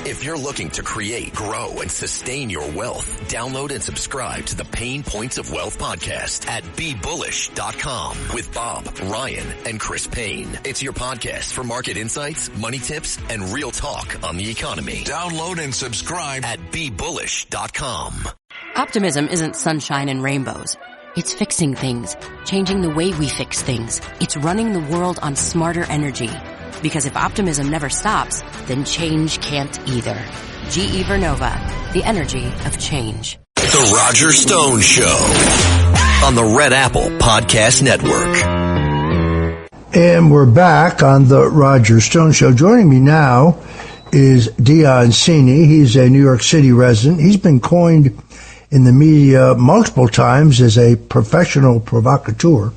If you're looking to create, grow, and sustain your wealth, download and subscribe to the Pain Points of Wealth podcast at BeBullish.com with Bob, Ryan, and Chris Payne. It's your podcast for market insights, money tips, and real talk on the economy. Download and subscribe at BeBullish.com. Optimism isn't sunshine and rainbows. It's fixing things, changing the way we fix things. It's running the world on smarter energy. Because if optimism never stops, then change can't either. GE Vernova, the energy of change. The Roger Stone Show on the Red Apple Podcast Network. And we're back on the Roger Stone Show. Joining me now is Dion Cini. He's a New York City resident. He's been coined in the media multiple times as a professional provocateur,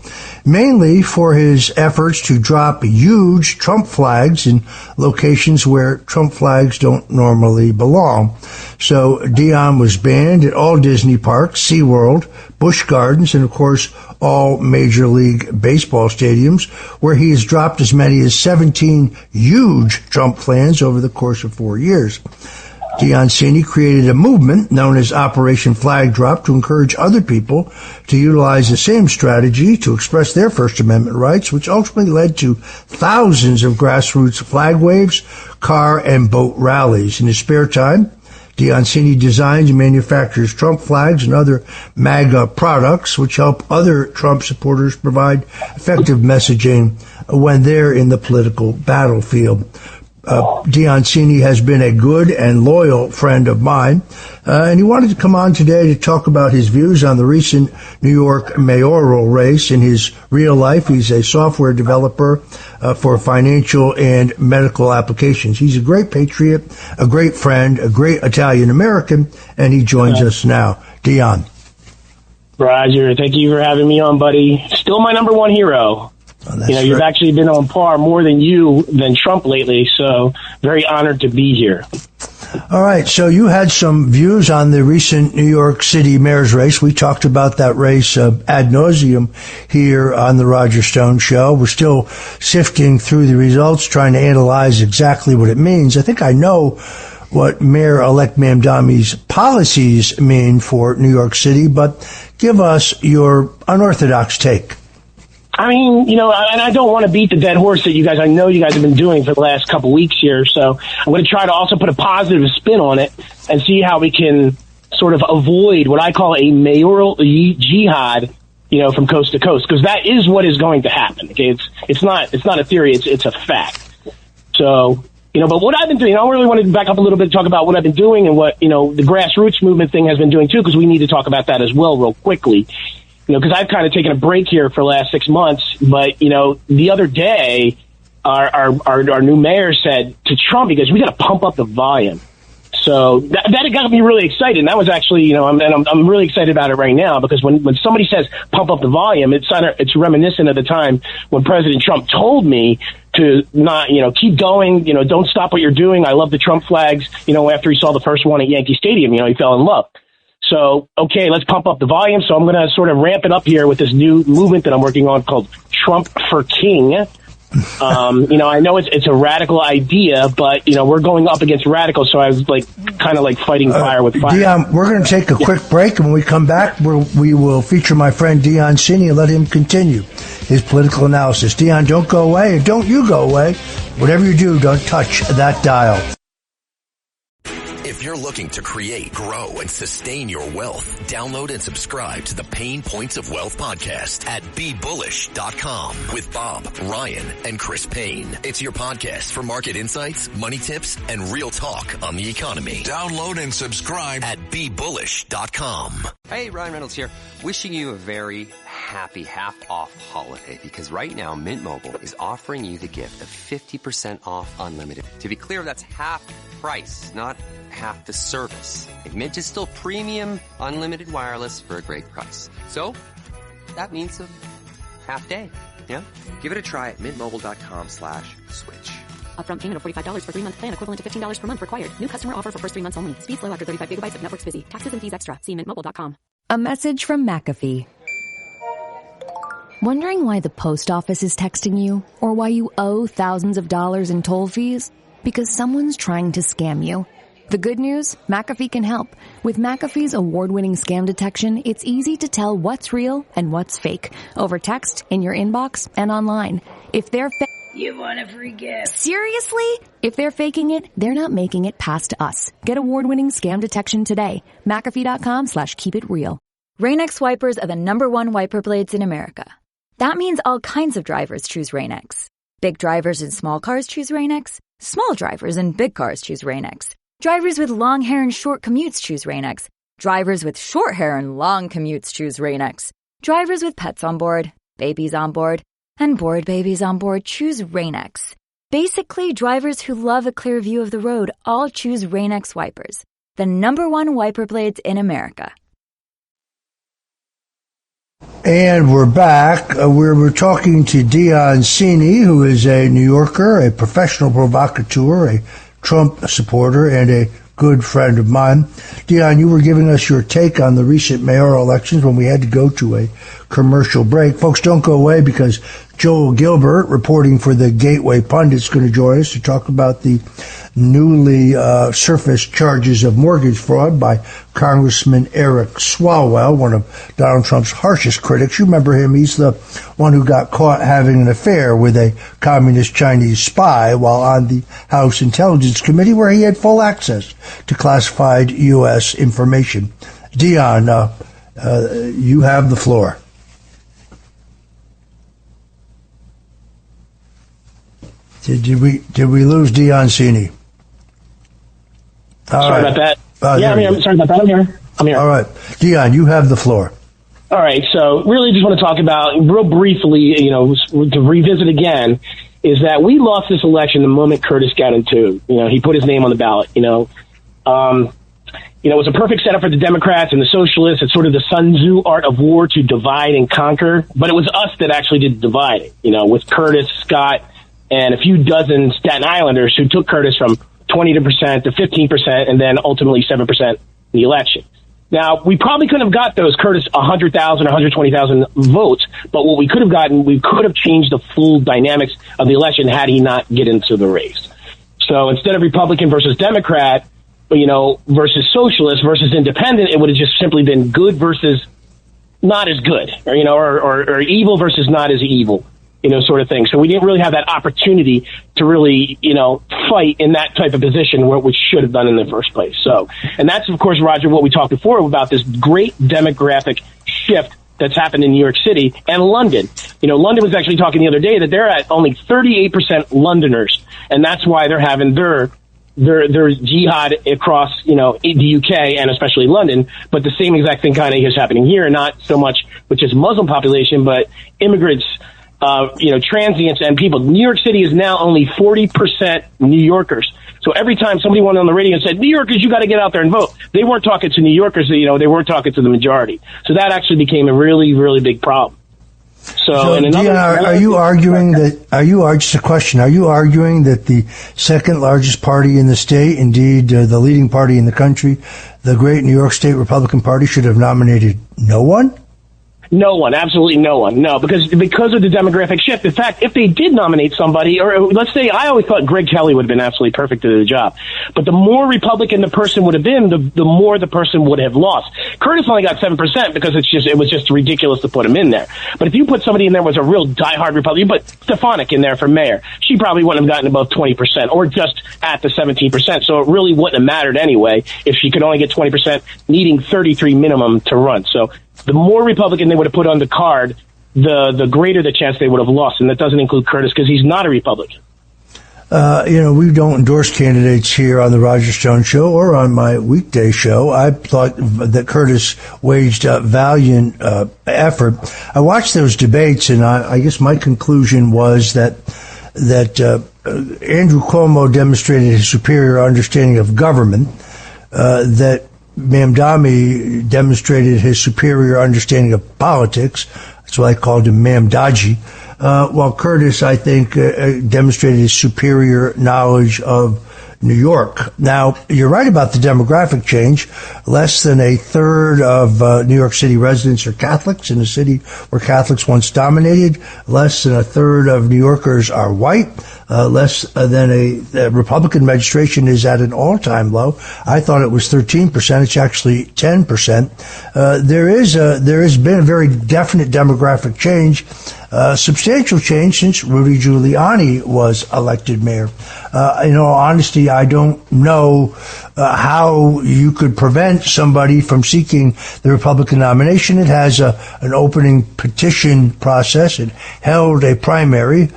mainly for his efforts to drop huge Trump flags in locations where Trump flags don't normally belong. So Dion was banned at all Disney parks, SeaWorld, Busch Gardens, and of course all Major League Baseball stadiums, where he has dropped as many as 17 huge Trump flags over the course of 4 years. Dion Cini created a movement known as Operation Flag Drop to encourage other people to utilize the same strategy to express their First Amendment rights, which ultimately led to thousands of grassroots flag waves, car and boat rallies. In his spare time, Dion Cini designs and manufactures Trump flags and other MAGA products, which help other Trump supporters provide effective messaging when they're in the political battlefield. Dion Cini has been a good and loyal friend of mine, and he wanted to come on today to talk about his views on the recent New York mayoral race. In his real life, he's a software developer for financial and medical applications. He's a great patriot, a great friend, a great Italian-American, and he joins us now. Dion. Roger, thank you for having me on, buddy. Still my number one hero. Oh, you've actually been on par more than Trump lately, so very honored to be here. All right, so you had some views on the recent New York City mayor's race. We talked about that race ad nauseum here on the Roger Stone Show. We're still sifting through the results, trying to analyze exactly what it means. I think I know what Mayor-elect Mamdani's policies mean for New York City, but give us your unorthodox take. I mean, and I don't want to beat the dead horse that I know you guys have been doing for the last couple weeks here. So I'm going to try to also put a positive spin on it and see how we can sort of avoid what I call a mayoral jihad, from coast to coast, because that is what is going to happen. Okay, it's not a theory, it's a fact. So, but what I've been doing, I really want to back up a little bit and talk about what I've been doing and what, the grassroots movement thing has been doing too, because we need to talk about that as well real quickly. Because I've kind of taken a break here for the last 6 months. But, the other day, our new mayor said to Trump, he goes, we got to pump up the volume. So that got me really excited. And that was actually, I'm really excited about it right now, because when somebody says pump up the volume, it's reminiscent of the time when President Trump told me to not, keep going, don't stop what you're doing. I love the Trump flags. After he saw the first one at Yankee Stadium, he fell in love. So, okay, let's pump up the volume. So I'm going to sort of ramp it up here with this new movement that I'm working on called Trump for King. I know it's a radical idea, but, we're going up against radicals. So I was kind of fighting fire with fire. Dion, we're going to take a quick break. And when we come back, we will feature my friend Dion Cini and let him continue his political analysis. Dion, don't go away. And don't you go away. Whatever you do, don't touch that dial. If you're looking to create, grow, and sustain your wealth, download and subscribe to the Pain Points of Wealth podcast at BeBullish.com with Bob, Ryan, and Chris Payne. It's your podcast for market insights, money tips, and real talk on the economy. Download and subscribe at BeBullish.com. Hey, Ryan Reynolds here. Wishing you a very happy half-off holiday, because right now Mint Mobile is offering you the gift of 50% off unlimited. To be clear, that's half price, not half the service. And Mint is still premium unlimited wireless for a great price. So that means a half day. Yeah? Give it a try at mintmobile.com/switch. Upfront payment of $45 for 3-month plan, equivalent to $15 per month required. New customer offer for first 3 months only. Speed slow after 35 gigabytes if network's busy. Taxes and fees extra. See mintmobile.com. A message from McAfee. Wondering why the post office is texting you, or why you owe thousands of dollars in toll fees? Because someone's trying to scam you. The good news? McAfee can help. With McAfee's award-winning scam detection, it's easy to tell what's real and what's fake. Over text, in your inbox, and online. If they're You want a free gift. Seriously? If they're faking it, they're not making it past us. Get award-winning scam detection today. McAfee.com/keepitreal. Rain-X wipers are the #1 wiper blades in America. That means all kinds of drivers choose Rain-X. Big drivers in small cars choose Rain-X. Small drivers in big cars choose Rain-X. Drivers with long hair and short commutes choose Rain-X. Drivers with short hair and long commutes choose Rain-X. Drivers with pets on board, babies on board, and bored babies on board choose Rain-X. Basically, drivers who love a clear view of the road all choose Rain-X wipers, the #1 wiper blades in America. And we're back. We're talking to Dion Cini, who is a New Yorker, a professional provocateur, a Trump supporter, and a good friend of mine. Dion, you were giving us your take on the recent mayoral elections when we had to go to a commercial break. Folks, don't go away because Joel Gilbert, reporting for the Gateway Pundit, is going to join us to talk about the newly surfaced charges of mortgage fraud by Congressman Eric Swalwell, one of Donald Trump's harshest critics. You remember him. He's the one who got caught having an affair with a communist Chinese spy while on the House Intelligence Committee, where he had full access to classified U.S. information. Dion, you have the floor. Did we lose Dion Cini? Sorry about that. I'm here. Sorry about that. I'm here. All right. Dion, you have the floor. All right. So really just want to talk about, real briefly, to revisit again, is that we lost this election the moment Curtis got into, he put his name on the ballot, it was a perfect setup for the Democrats and the socialists. It's sort of the Sun Tzu art of war to divide and conquer. But it was us that actually did the dividing, with Curtis, Scott, and a few dozen Staten Islanders who took Curtis from 20% to 15% and then ultimately 7% in the election. Now, we probably couldn't have got those Curtis 100,000 or 120,000 votes, but what we could have gotten, we could have changed the full dynamics of the election had he not get into the race. So instead of Republican versus Democrat, versus socialist versus independent, it would have just simply been good versus not as good, or evil versus not as evil. Sort of thing. So we didn't really have that opportunity to really, fight in that type of position where we should have done in the first place. So, and that's, of course, Roger, what we talked before about this great demographic shift that's happened in New York City and London. London was actually talking the other day that they're at only 38% Londoners, and that's why they're having their jihad across, the UK and especially London. But the same exact thing kind of is happening here, not so much with just Muslim population, but immigrants, transients and people. New York City is now only 40% New Yorkers. So every time somebody went on the radio and said, New Yorkers, you got to get out there and vote, they weren't talking to New Yorkers, they weren't talking to the majority. So that actually became a really, really big problem. So Dion, are you arguing just a question, are you arguing that the second largest party in the state, indeed the leading party in the country, the great New York State Republican Party, should have nominated no one? No one, absolutely no one. No, because of the demographic shift. In fact, if they did nominate somebody, or let's say, I always thought Greg Kelly would have been absolutely perfect to do the job. But the more Republican the person would have been, the more the person would have lost. Curtis only got 7% because it was just ridiculous to put him in there. But if you put somebody in there was a real diehard Republican, you put Stefanik in there for mayor, she probably wouldn't have gotten above 20% or just at the 17%. So it really wouldn't have mattered anyway if she could only get 20%, needing 33 minimum to run. So the more Republican they would have put on the card, the greater the chance they would have lost. And that doesn't include Curtis because he's not a Republican. We don't endorse candidates here on the Roger Stone Show or on my weekday show. I thought that Curtis waged a valiant effort. I watched those debates, and I guess my conclusion was that Andrew Cuomo demonstrated his superior understanding of government, that Mamdani demonstrated his superior understanding of politics. That's why I called him Mamdaji. While Curtis, I think, demonstrated his superior knowledge of New York. Now, you're right about the demographic change. Less than a third of New York City residents are Catholics in a city where Catholics once dominated. Less than a third of New Yorkers are white. less than the Republican registration is at an all-time low. I thought it was 13%. It's actually 10%. There has been a very definite demographic change, substantial change since Rudy Giuliani was elected mayor. In all honesty, I don't know how you could prevent somebody from seeking the Republican nomination. It has an opening petition process. It held a primary.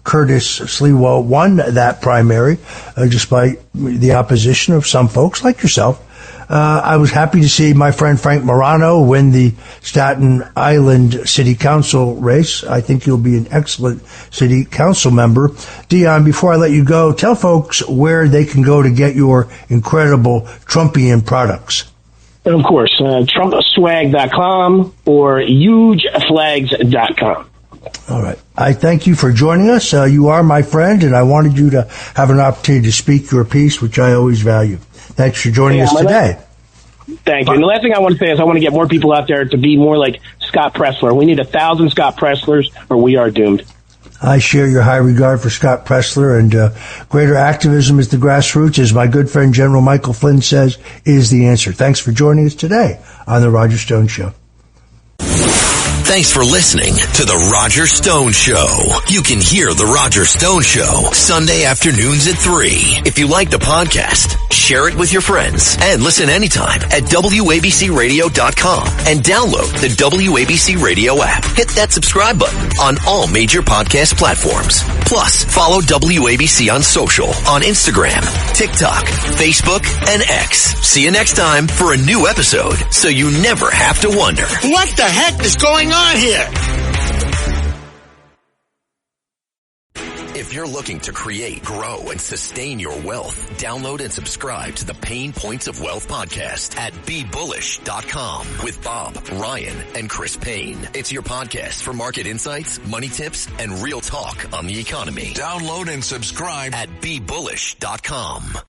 Curtis Sliwa won that primary, despite the opposition of some folks like yourself. I was happy to see my friend Frank Morano win the Staten Island City Council race. I think you'll be an excellent city council member. Dion, before I let you go, tell folks where they can go to get your incredible Trumpian products. And of course, TrumpSwag.com or HugeFlags.com. All right. I thank you for joining us. You are my friend, and I wanted you to have an opportunity to speak your piece, which I always value. Thanks for joining us today. Thank you. And the last thing I want to say is I want to get more people out there to be more like Scott Presler. We need 1,000 Scott Preslers, or we are doomed. I share your high regard for Scott Presler, and greater activism is the grassroots, as my good friend General Michael Flynn says, is the answer. Thanks for joining us today on The Roger Stone Show. Thanks for listening to The Roger Stone Show. You can hear The Roger Stone Show Sunday afternoons at 3. If you like the podcast, share it with your friends and listen anytime at WABCRadio.com and download the WABC Radio app. Hit that subscribe button on all major podcast platforms. Plus, follow WABC on social on Instagram, TikTok, Facebook, and X. See you next time for a new episode so you never have to wonder, what the heck is going on here? If you're looking to create, grow, and sustain your wealth, download and subscribe to the Pain Points of Wealth podcast at BeBullish.com with Bob, Ryan, and Chris Payne. It's your podcast for market insights, money tips, and real talk on the economy. Download and subscribe at BeBullish.com.